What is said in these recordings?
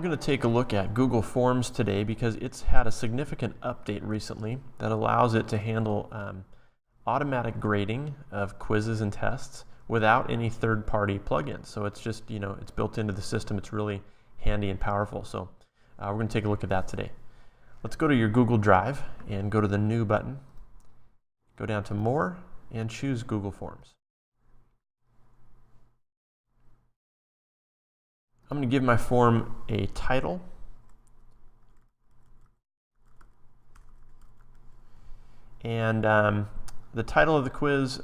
We're going to take a look at Google Forms today because it's had a significant update recently that allows it to handle automatic grading of quizzes and tests without any third-party plugins. So it's just, it's built into the system. It's really handy and powerful. So we're going to take a look at that today. Let's go to your Google Drive and go to the New button. Go down to More and choose Google Forms. I'm going to give my form a title. And the title of the quiz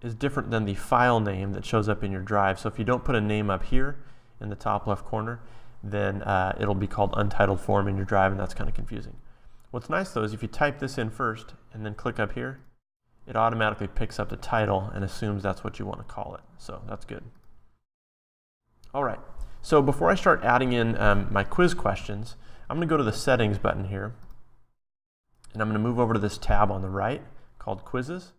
is different than the file name that shows up in your drive. So if you don't put a name up here in the top left corner, then it'll be called untitled form in your drive, and that's kind of confusing. What's nice though is if you type this in first and then click up here, it automatically picks up the title and assumes that's what you want to call it. So that's good. All right. So before I start adding in my quiz questions, I'm going to go to the Settings button here, and I'm going to move over to this tab on the right called Quizzes,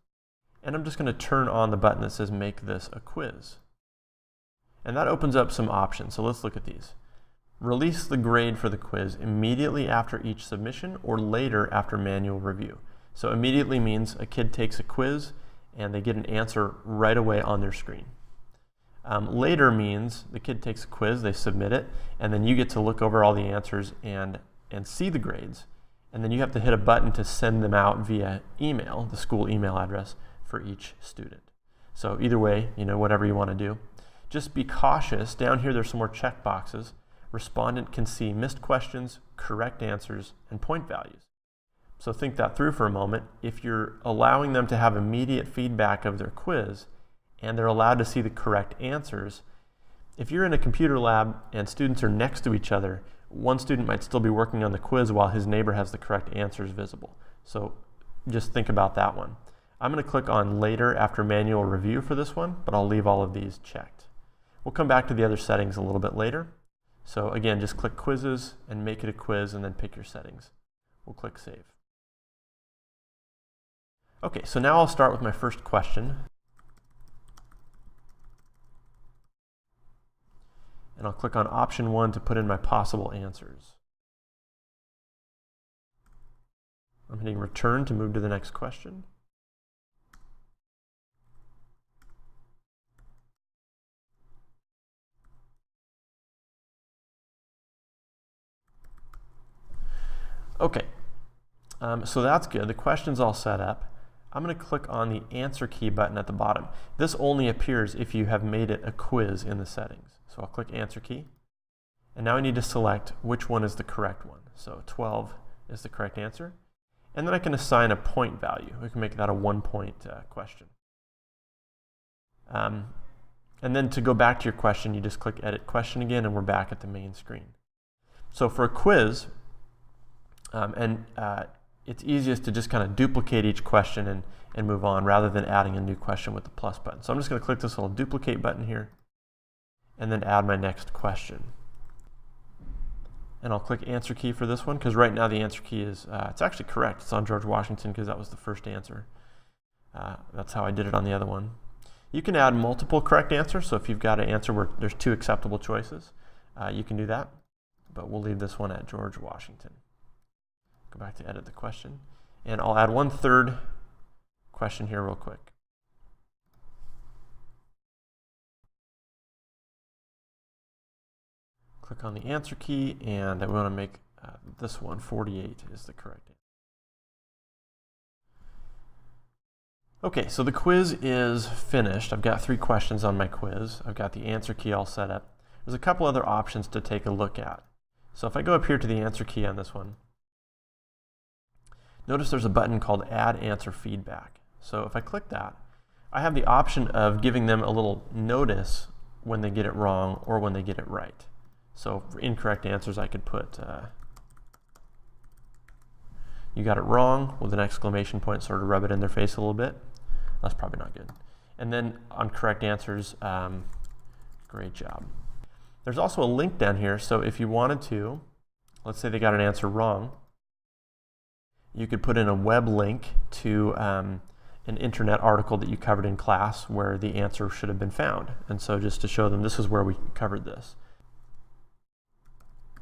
and I'm just going to turn on the button that says Make this a quiz. And that opens up some options, so let's look at these. Release the grade for the quiz immediately after each submission or later after manual review. So immediately means a kid takes a quiz and they get an answer right away on their screen. Later means the kid takes a quiz, they submit it, and then you get to look over all the answers and see the grades. And then you have to hit a button to send them out via email, the school email address for each student. So either way, whatever you want to do. Just be cautious. Down here there's some more check boxes. Respondent can see missed questions, correct answers, and point values. So think that through for a moment. If you're allowing them to have immediate feedback of their quiz, and they're allowed to see the correct answers, if you're in a computer lab and students are next to each other, one student might still be working on the quiz while his neighbor has the correct answers visible. So just think about that one. I'm going to click on Later after manual review for this one, but I'll leave all of these checked. We'll come back to the other settings a little bit later. So again, just click Quizzes and make it a quiz and then pick your settings. We'll click Save. Okay, so now I'll start with my first question. And I'll click on option 1 to put in my possible answers. I'm hitting return to move to the next question. Okay, so that's good. The question's all set up. I'm going to click on the answer key button at the bottom. This only appears if you have made it a quiz in the settings. So I'll click answer key, and now I need to select which one is the correct one. So 12 is the correct answer, and then I can assign a point value. We can make that a 1-point question. And then to go back to your question, you just click edit question again, and we're back at the main screen. So for a quiz, it's easiest to just kind of duplicate each question and move on rather than adding a new question with the plus button. So I'm just going to click this little duplicate button here and then add my next question. And I'll click answer key for this one because right now the answer key is, it's actually correct. It's on George Washington because that was the first answer. That's how I did it on the other one. You can add multiple correct answers. So if you've got an answer where there's 2 acceptable choices, you can do that. But we'll leave this one at George Washington. Go back to edit the question. And I'll add 1/3 question here real quick. Click on the answer key, and I want to make this one 48 is the correct answer. Okay, so the quiz is finished. I've got 3 questions on my quiz. I've got the answer key all set up. There's a couple other options to take a look at. So if I go up here to the answer key on this one, notice there's a button called Add Answer Feedback. So if I click that, I have the option of giving them a little notice when they get it wrong or when they get it right. So for incorrect answers, I could put, you got it wrong with an exclamation point, sort of rub it in their face a little bit. That's probably not good. And then on correct answers, great job. There's also a link down here, so if you wanted to, let's say they got an answer wrong, you could put in a web link to an internet article that you covered in class where the answer should have been found. And so just to show them this is where we covered this.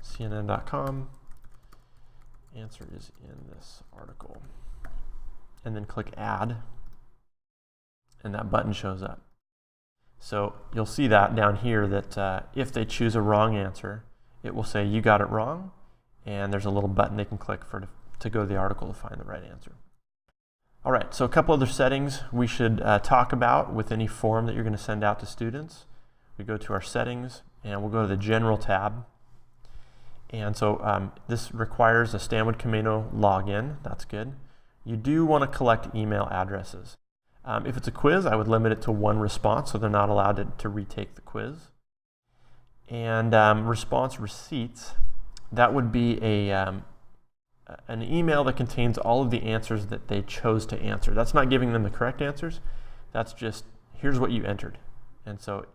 CNN.com. Answer is in this article. And then click Add, and that button shows up. So you'll see that down here that if they choose a wrong answer, it will say you got it wrong, and there's a little button they can click to go to the article to find the right answer. All right, so a couple other settings we should talk about with any form that you're going to send out to students. We go to our settings, and we'll go to the General tab. And so this requires a Stanwood Camino login. That's good. You do want to collect email addresses. If it's a quiz, I would limit it to one response, so they're not allowed to retake the quiz. And response receipts, that would be an email that contains all of the answers that they chose to answer. That's not giving them the correct answers. That's just, here's what you entered. And so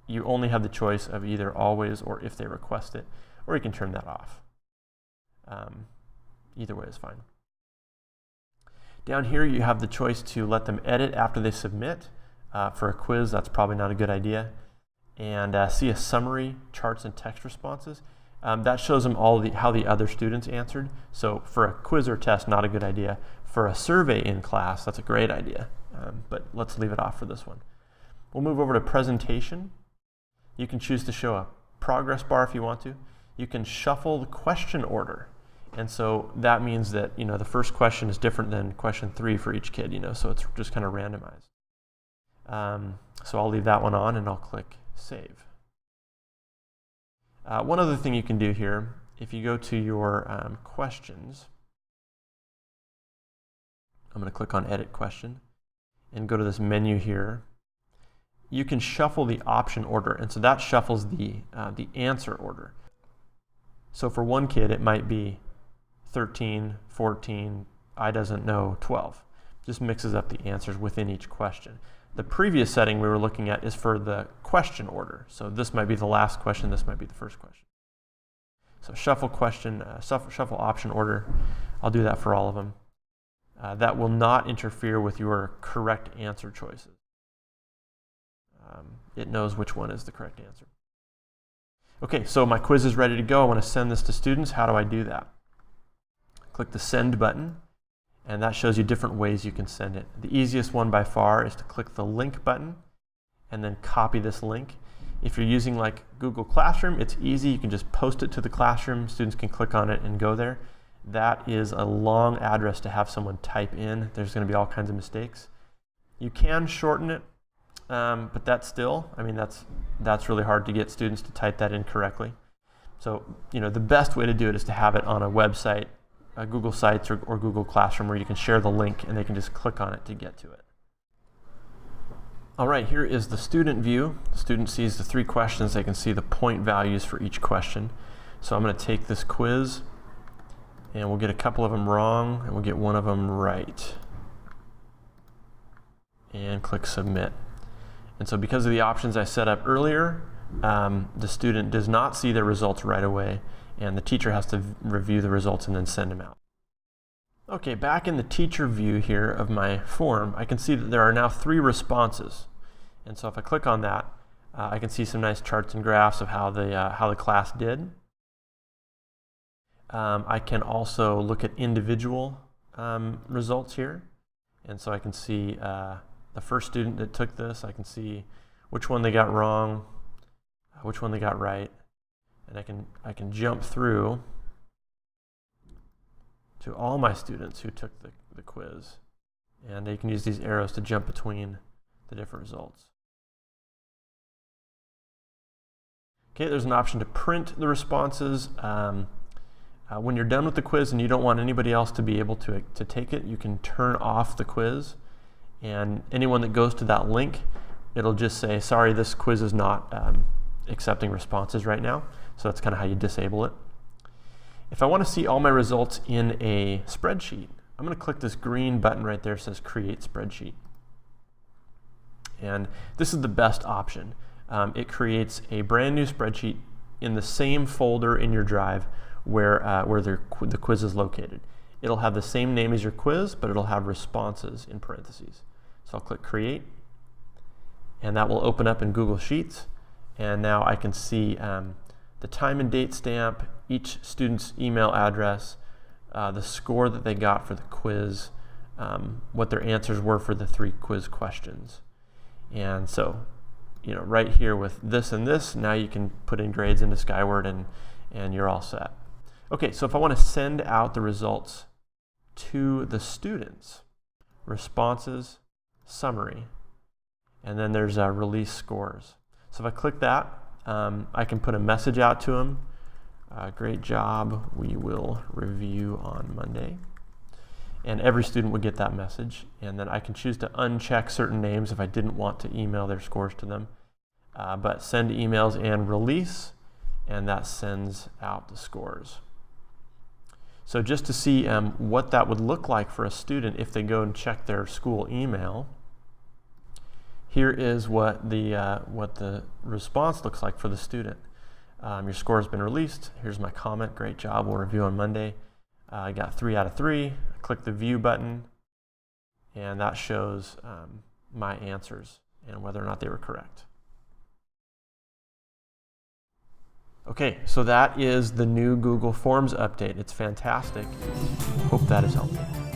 you only have the choice of either always or if they request it, or you can turn that off. Either way is fine. Down here, you have the choice to let them edit after they submit. For a quiz, that's probably not a good idea. And see a summary, charts, and text responses. That shows them how the other students answered. So for a quiz or test, not a good idea. For a survey in class, that's a great idea. But let's leave it off for this one. We'll move over to presentation. You can choose to show a progress bar if you want to. You can shuffle the question order. And so that means that the first question is different than question 3 for each kid, so it's just kind of randomized. So I'll leave that one on and I'll click Save. One other thing you can do here, if you go to your questions, I'm going to click on Edit Question and go to this menu here. You can shuffle the option order, and so that shuffles the answer order. So for one kid, it might be 13, 14, I doesn't know, 12. Just mixes up the answers within each question. The previous setting we were looking at is for the question order. So this might be the last question, this might be the first question. So shuffle question, shuffle option order. I'll do that for all of them. That will not interfere with your correct answer choices. It knows which one is the correct answer. Okay, so my quiz is ready to go. I want to send this to students. How do I do that? Click the Send button, and that shows you different ways you can send it. The easiest one by far is to click the Link button and then copy this link. If you're using like Google Classroom, it's easy. You can just post it to the classroom. Students can click on it and go there. That is a long address to have someone type in. There's going to be all kinds of mistakes. You can shorten it, but that's really hard to get students to type that in correctly. So, the best way to do it is to have it on a website, Google Sites or Google Classroom, where you can share the link and they can just click on it to get to it. All right, here is the student view. The student sees the 3 questions. They can see the point values for each question. So I'm going to take this quiz, and we'll get a couple of them wrong, and we'll get one of them right. And click Submit. And so because of the options I set up earlier, the student does not see their results right away, and the teacher has to review the results and then send them out. Okay, back in the teacher view here of my form, I can see that there are now 3 responses. And so if I click on that, I can see some nice charts and graphs of how the class did. I can also look at individual results here. And so I can see the first student that took this. I can see which one they got wrong, which one they got right. And I can jump through to all my students who took the quiz. And you can use these arrows to jump between the different results. Okay, there's an option to print the responses. When you're done with the quiz and you don't want anybody else to be able to take it, you can turn off the quiz. And anyone that goes to that link, it'll just say, sorry, this quiz is not accepting responses right now. So that's kind of how you disable it. If I want to see all my results in a spreadsheet, I'm going to click this green button right there that says Create Spreadsheet. And this is the best option. It creates a brand new spreadsheet in the same folder in your drive where the quiz is located. It'll have the same name as your quiz, but it'll have responses in parentheses. So I'll click Create, and that will open up in Google Sheets. And now I can see the time and date stamp, each student's email address, the score that they got for the quiz, what their answers were for the 3 quiz questions. And so, right here with this and this, now you can put in grades into Skyward and you're all set. Okay, so if I want to send out the results to the students, responses, summary, and then there's release scores. So if I click that, I can put a message out to them. Great job, we will review on Monday. And every student would get that message. And then I can choose to uncheck certain names if I didn't want to email their scores to them. But send emails and release, and that sends out the scores. So just to see what that would look like for a student if they go and check their school email, here is what the response looks like for the student. Your score has been released. Here's my comment. Great job. We'll review on Monday. I got 3 out of 3. I click the view button, and that shows my answers and whether or not they were correct. Okay, so that is the new Google Forms update. It's fantastic. Hope that is helpful.